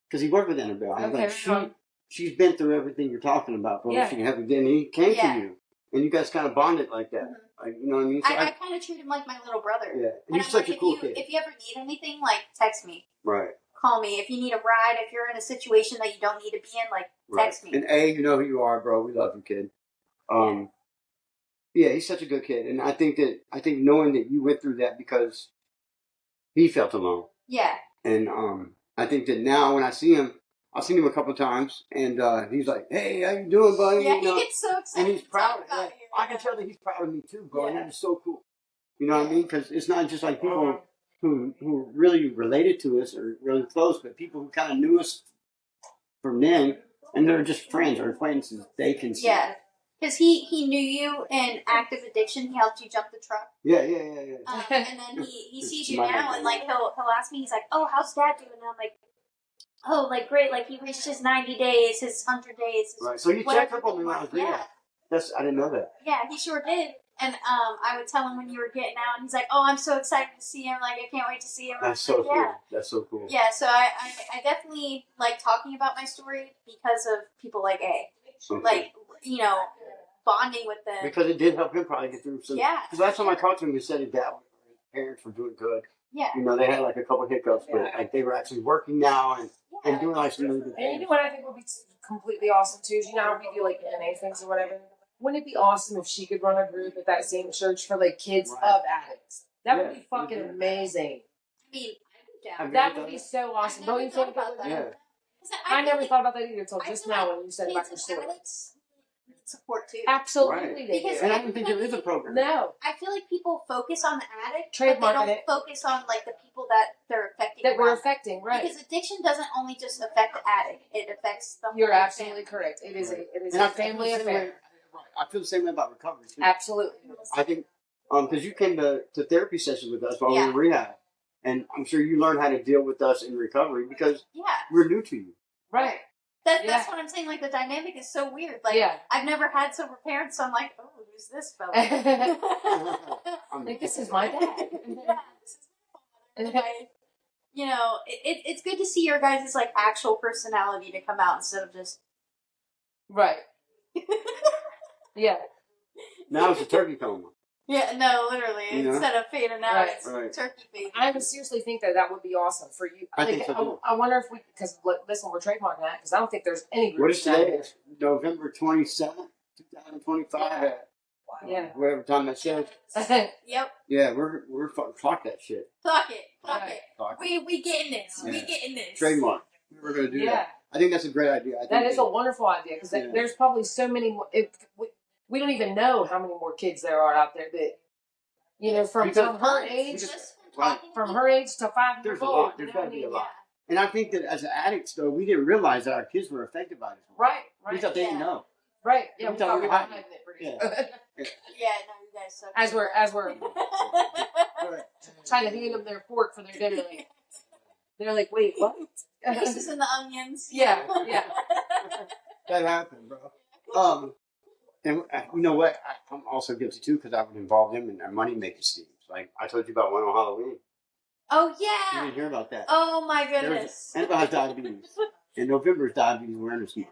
because he worked with Annabelle. I was like, she's been through everything you're talking about, bro. She can help you. Then he came to you, and you guys kind of bonded like that. Mm-hmm. Like, you know what I mean? So I kind of treat him like my little brother. Yeah, and he's such a cool kid. If you ever need anything, like, text me. Right. Call me. If you need a ride, if you're in a situation that you don't need to be in, like, text me. And A, you know who you are, bro. We love you, kid. Yeah, he's such a good kid, and I think knowing that you went through that because he felt alone. Yeah. And I think that now when I see him, I've seen him a couple of times, and he's like, "Hey, how you doing, buddy?" Yeah, he gets so excited. And he's proud. I can tell that he's proud of me too, bro. And that's so cool. You know what I mean? Because it's not just like people who really related to us or really close, but people who kind of knew us from then, and they're just friends or acquaintances. They can see. Yeah. Because he knew you in active addiction. He helped you jump the truck. Yeah. And then he sees you now, and like he'll ask me, he's like, "Oh, how's Dad doing?" And I'm like, "Oh, like great. Like he reached his 90 days, his 100 days." Right. So he checked up on me when I was there. I didn't know that. Yeah, he sure did. And I would tell him when you were getting out, and he's like, "Oh, I'm so excited to see him. Like I can't wait to see him." That's so cool. That's so cool. Yeah. So I definitely like talking about my story because of people like A. Okay. Like, bonding with them. Because it did help him probably get through some. Yeah. Because last time I talked to him, he said his parents were doing good. Yeah. They had like a couple hiccups, but like they were actually working now and doing like some really good things. And you know what I think would be completely awesome too is how we do like NA things or whatever. Wouldn't it be awesome if she could run a group at that same church for like kids of addicts? That would be fucking amazing. I mean, that would be so awesome. Don't you think about that? Yeah. I never thought about that either until just now when you said about your story. Support too. Absolutely, they do. And I don't think there is a program. No, I feel like people focus on the addict, but they don't focus on like the people that they're affecting. That we're affecting, right? Because addiction doesn't only just affect the addict; it affects the whole You're absolutely family. Correct. It is a family affair. I feel the same way about recovery too. Absolutely. I think because you came to therapy sessions with us while we were in rehab, and I'm sure you learned how to deal with us in recovery because we're new to you. Right. That's what I'm saying. Like the dynamic is so weird. Like I've never had sober parents, so I'm like, oh, who's this fella? Like, this is my dad. You know, it's good to see your guys' like actual personality to come out instead of just right. Yeah. Now it's a turkey coma. Yeah, no, literally. You know? Instead of fading out, it's turkey fading. I would seriously think that would be awesome for you. I think so too. I wonder if we, because listen, we're trademarking that because I don't think there's any group. What is today? It's November 27th, 2025. Yeah. Whatever time that says. Yep. Yeah, we're fucking clock that shit. Clock it. Clock We getting this. Yeah. We getting this. Trademark. We're gonna do that. I think that's a great idea. That is a wonderful idea because there's probably so many more. We don't even know how many more kids there are out there that, you know, from her age, from her age to 5 years old. There's got to be a lot. And I think that as addicts, though, we didn't realize that our kids were affected by this. Right. We thought they didn't know. Right. Yeah, we thought we were hiding it pretty good. Yeah, no, you guys suck. As we're trying to hand them their fork for their dinner, they're like, wait, what? Pieces in the onions. Yeah. That happened, bro. And you know what? I'm also guilty too because I would involve them in their money making schemes. Like I told you about one on Halloween. Oh yeah. You didn't hear about that. Oh my goodness. Annabelle has diabetes. In November is Diabetes Awareness Month.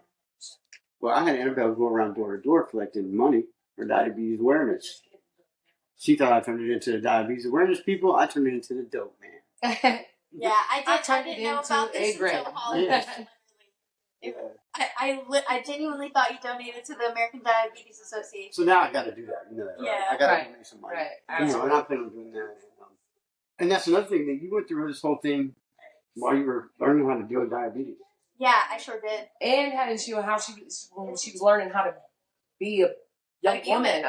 Well, I had Annabelle go around door to door collecting money for diabetes awareness. She thought I turned it into the diabetes awareness people. I turned it into the dope man. Yeah, I didn't know about this until Halloween. I genuinely thought you donated to the American Diabetes Association. So now I got to do that. You know that, right? Yeah. I got to donate some money. Right. You know, and I plan on doing that. And that's another thing that you went through this whole thing while you were learning how to deal with diabetes. Yeah, I sure did. And how she was learning how to be a young woman,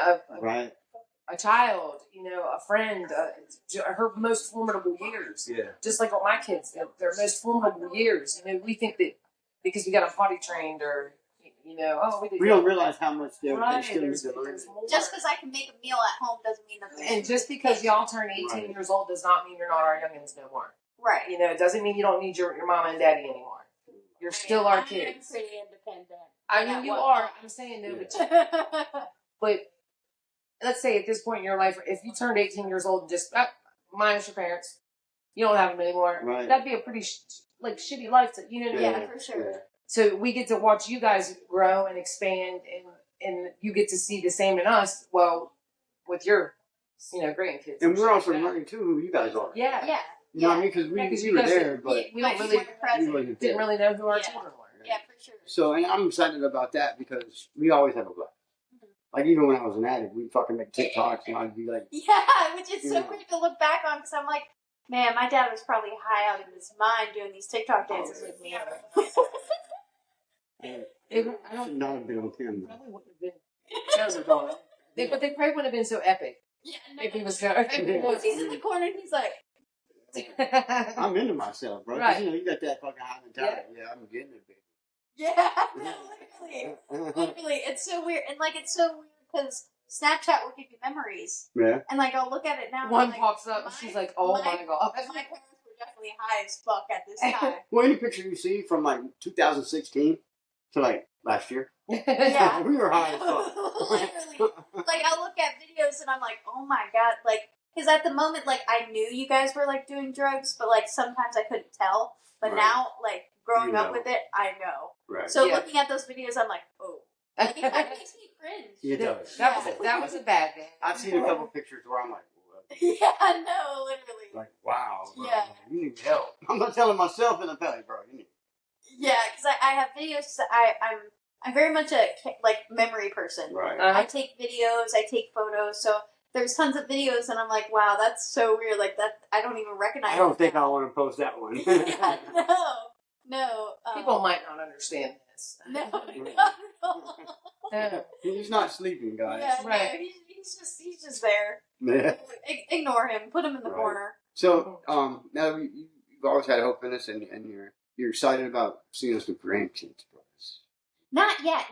a child, you know, a friend, her most formidable years. Yeah. Just like all my kids, their most formidable years. You know, we think that because we got them potty trained or, you know, we don't realize how much they still need to learn. Just because I can make a meal at home doesn't mean that. And just because y'all turn 18 years old does not mean you're not our youngins no more. Right. You know, it doesn't mean you don't need your mama and daddy anymore. You're still our kids. I'm pretty independent. I mean, you are. I'm saying no, but let's say at this point in your life, if you turned 18 years old and just minus your parents, you don't have them anymore. Right. That'd be a pretty shitty life to, you know what I mean? Yeah, for sure. Yeah. So we get to watch you guys grow and expand, and you get to see the same in us. Well, with your, you know, grandkids. And we're also learning too who you guys are. Yeah. You know what I mean? Because we were there, but we don't really didn't really know who our children were. Yeah, for sure. So, and I'm excited about that because we always have a blast. Like, even when I was an addict, we'd fucking make TikToks and I'd be like... Yeah, which is so weird to look back on because I'm like, man, my dad was probably high out of his mind doing these TikTok dances with me. I should not have been on camera. Probably wouldn't have been. But they probably wouldn't have been so epic. Yeah, if he was going. He's in the corner and he's like... I'm into myself, bro. Right. You know, you got that fucking high mentality. Yeah, I'm getting it, baby. Yeah, literally, it's so weird, and like it's so weird because Snapchat will give you memories. Yeah. And like I'll look at it now. One pops up, and she's like, "Oh my god!" My parents were definitely high as fuck at this time. Well, any picture you see from like 2016 to like last year, yeah, we were high as fuck. Literally, like I'll look at videos and I'm like, "Oh my god!" Like. Because at the moment, like, I knew you guys were, like, doing drugs, but, like, sometimes I couldn't tell. But now, like, growing up with it, I know. Right. So looking at those videos, I'm like, oh. Like, it kind of makes me cringe. It does. That was a bad thing. I've seen a couple pictures where I'm like, what? Yeah, no, literally. Like, wow, bro. Yeah. You need help. I'm not telling myself in the belly, bro. You need. Yeah, because I have videos that I'm very much a, like, memory person. Right. I take videos, I take photos, so... There's tons of videos, and I'm like, wow, that's so weird. Like, that, I don't even recognize it. I don't think I want to post that one. Yeah, no. People might not understand this. No, not at all. He's not sleeping, guys. Yeah, right. No, he's just there. Yeah. Ignore him. Put him in the corner. So, now you've always had hope in us, and you're excited about seeing us with grandkids, bro. Not yet.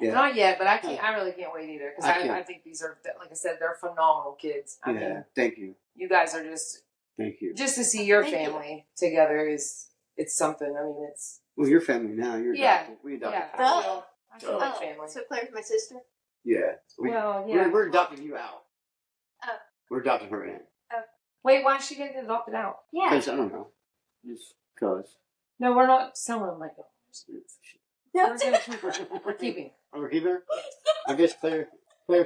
Yeah. Not yet, but I really can't wait either because I think these are, like I said, they're phenomenal kids. I mean, thank you. You guys are just. Thank you. Just to see your family together it's something. I mean, it's. Well, your family now. You're adopted. We adopted. Yeah. Duh. I feel like family. So Claire's my sister. Yeah. Well, yeah. We're adopting you out. Oh. We're adopting her in. Wait, why is she getting adopted out? Yeah. Because I don't know. Just because. No, we're not selling like dogs. No. We're gonna keep her. We're keeping her. Oh, we're keeping her? I guess Claire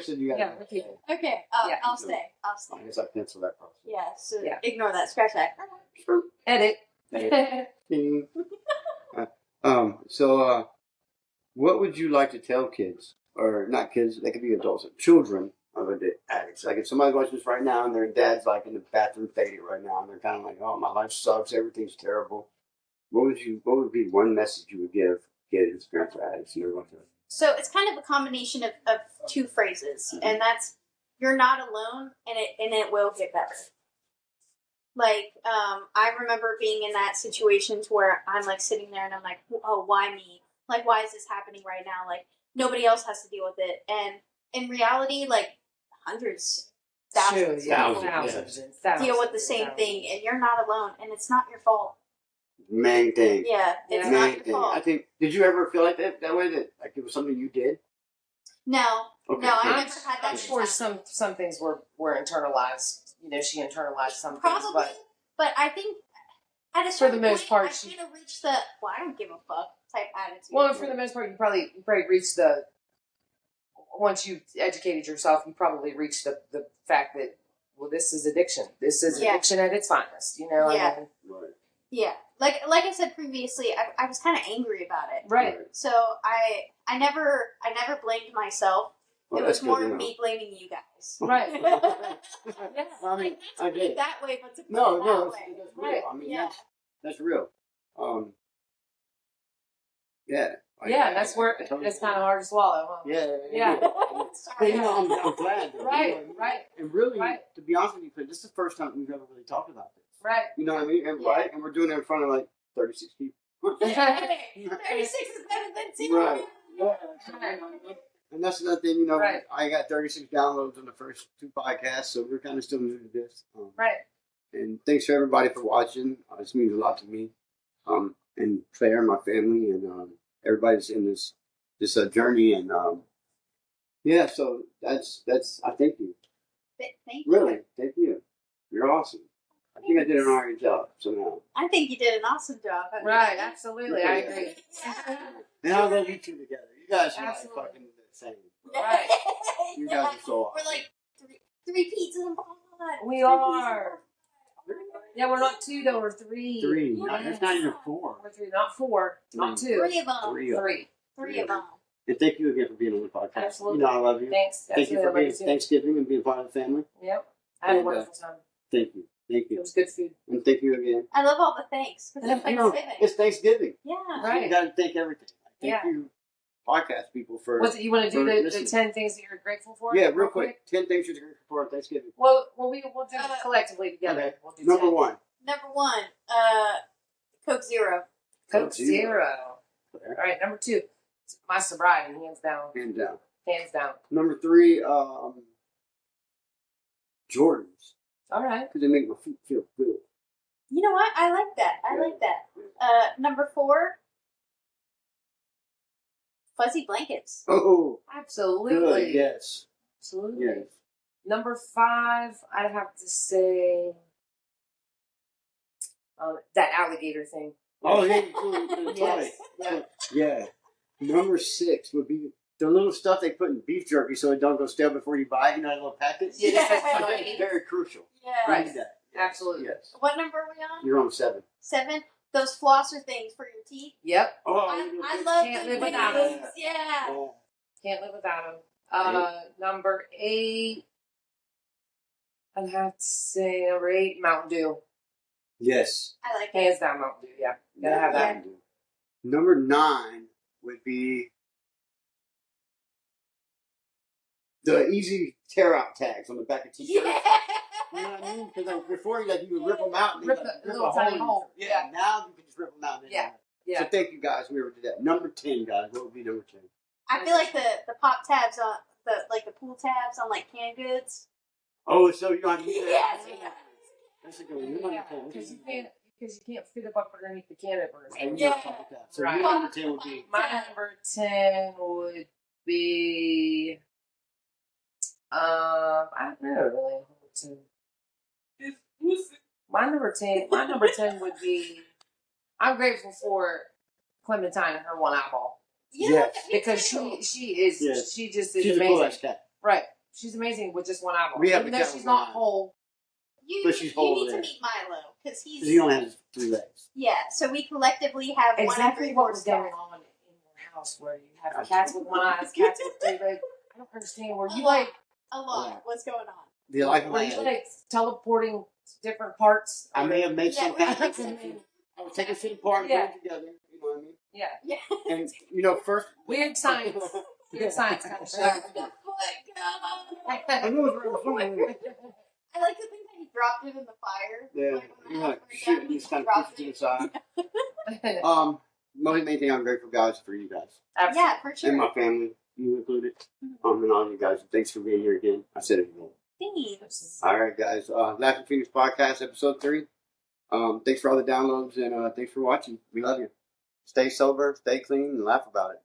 said you got Yeah, we're keeping her. Okay. Yeah. I'll stay. I'll stay. I guess I cancel that process. Yeah. So Yeah. ignore that. Scratch that. Edit. Ding. What would you like to tell kids, or not kids? They could be adults, children of addicts. Like if somebody watching this right now and their dad's like in the bathroom fading right now, and they're kind of like, "Oh, my life sucks. Everything's terrible." What would be one message you would give kids, parents, or addicts, and everyone? So it's kind of a combination of two phrases, and that's "you're not alone," and it will get better. Like, I remember being in that situation to where I'm like sitting there and I'm like, oh, why me? Like, why is this happening right now? Like, nobody else has to deal with it. And in reality, like, hundreds, thousands of people deal with the same thing, and you're not alone, and it's not your fault. Main thing. Yeah, it's Main not your thing. fault. I think. Did you ever feel like that way? That like it was something you did? No, Okay. no, I I'm never had that. I'm sure some things were internalized. You know, she internalized some Probably, things, but I think at a for certain the most point, part, I kind of reached the "well, I don't give a fuck" type attitude. well, for the most part, you probably reached the. Once you educated yourself, you probably reached the fact that, well, this is addiction. This is addiction at its finest. You know. Yeah. I mean, Right. Yeah, like I said previously, I was kind of angry about it. right. So I never blamed myself. Well, it was that's more good of to know. me blaming you guys. Right. Yeah. I mean, Not I to put get it it. that way, but to put No, it that no, way. that's real. Right. I mean, Yeah. that's real. Yeah. Yeah, that's where it's kind of hard to swallow, huh? Yeah. Yeah. But, Sorry. you know, I'm glad. Though, Right, you know what I mean? right. And really, Right. to be honest with you, this is the first time we've ever really talked about this. Right. You know what I mean? And, Yeah. right? And we're doing it in front of like 36 people. Hey, 36 is better than 0. Right. Yeah. And that's another thing, you know, Right. I got 36 downloads on the first 2 podcasts, so we're kind of still new to this. Right. And thanks for everybody for watching. This means a lot to me. And Claire, my family, and everybody's in this journey. And yeah, so that's I thank you. Thank you. Really, thank you. You're awesome. I think I did an alright job somehow. I think you did an awesome job. Right. Absolutely. I agree. And I love you two together. You guys are like Absolutely. fucking the same. Right. You guys are so We're awesome. like three pizzas and pod. We are. Yeah, we're not 2 though. We're 3. 3. Yeah. It's not even 4. We're 3, not 4, not 2. Three of them. 3 of them. 3. Three of them. And thank you again for being on the podcast. Absolutely. You know I love you. Thanks. Thank you for Absolutely. being Thanksgiving and being part of the family. Yep. I had a And, wonderful time. Thank you. Thank It you. was good food. And thank you again. I love all the thanks. 'Cause it's I know, Thanksgiving. it's Thanksgiving. Yeah. So Right. you got to thank everything. Thank Yeah. you, podcast people, for. What's it, you want to do for the listening. 10 things that you're grateful for? Yeah, real quick. 10 things you're grateful for on Thanksgiving. Well, we'll do it collectively together. Okay. We'll do Number 10. 1. Number 1, Coke Zero. Coke Zero. Okay. All right, number 2, my sobriety, hands down. Hands down. Hands down. Number 3, Jordans. All right. Because they make my feet feel good. You know what? I like that. I like that. Number 4, fuzzy blankets. Oh, Absolutely. good. Yes. Absolutely. Yes. Number 5, I'd have to say that alligator thing. Oh, yeah. Cool. Yes. Yeah. Yeah. Number 6 would be the little stuff they put in beef jerky so it don't go stale before you buy it. You know that little packet? Yeah. I think it's very crucial. Yeah. You Right. need that. Absolutely. Yes. What number are we on? You're on 7. 7. Those flosser things for your teeth. Yep. Oh, I love Can't those live without them. things. Yeah. Oh. Can't live without them. Number 8, I'd have to say number 8, Mountain Dew. Yes. I like it. Hands down, Mountain Dew. Yeah. Gotta have that. Number 9 would be the easy tear out tags on the back of t-shirts. Yeah. You know what I mean? Because before you would rip them out and Rip like, the little tiny hole. Yeah. Now you can just rip them out. And Yeah. Yeah. So thank you guys. We ever did that. Number 10, guys. What would be number 10? I feel like the pop tabs on the pool tabs on like canned goods. Oh, so you don't have to use that? Yes. That's a good one. You're number 10. Because you can't because you can't fit them up underneath the canopers. And Yeah. stuff like that. So Right. your number 10 would be. My number 10 would be. I don't know really. My number 10. My number 10 would be. I'm grateful for Clementine and her one eyeball. Yes. Because she is Yes. she just is She's a amazing. cool-ass cat. Right. She's amazing with just one eyeball. We have Even a though cat she's with one not eye. whole. You she's need whole to there. meet Milo because he's. Because he only has 3 legs. Yeah, so we collectively have Exactly what was one going on in your house where you have cats with one eye, cats with 3 legs. I don't understand. Were you like a lot? What's going on? The life of were my you head. like teleporting to different parts? I may have made some Yeah. kind of I was taking shit apart and Yeah. putting it together. You know what I mean? Yeah. Yeah. And, you know, first. Weird science. Weird science kind of shit. Oh my god! I know it's wrong. I like to think that he dropped it in the fire. Yeah. Like, when You're the like, house burned shit, down, and he you just kind of dropped push it to the it. side. Most main thing I'm grateful, guys, for you guys. Absolutely. Yeah, for sure. And my family, you included. And all you guys. Thanks for being here again. I said it again. Thanks. All right, guys. Laughing Phoenix Podcast, episode 3. Thanks for all the downloads and thanks for watching. We love you. Stay sober, stay clean, and laugh about it.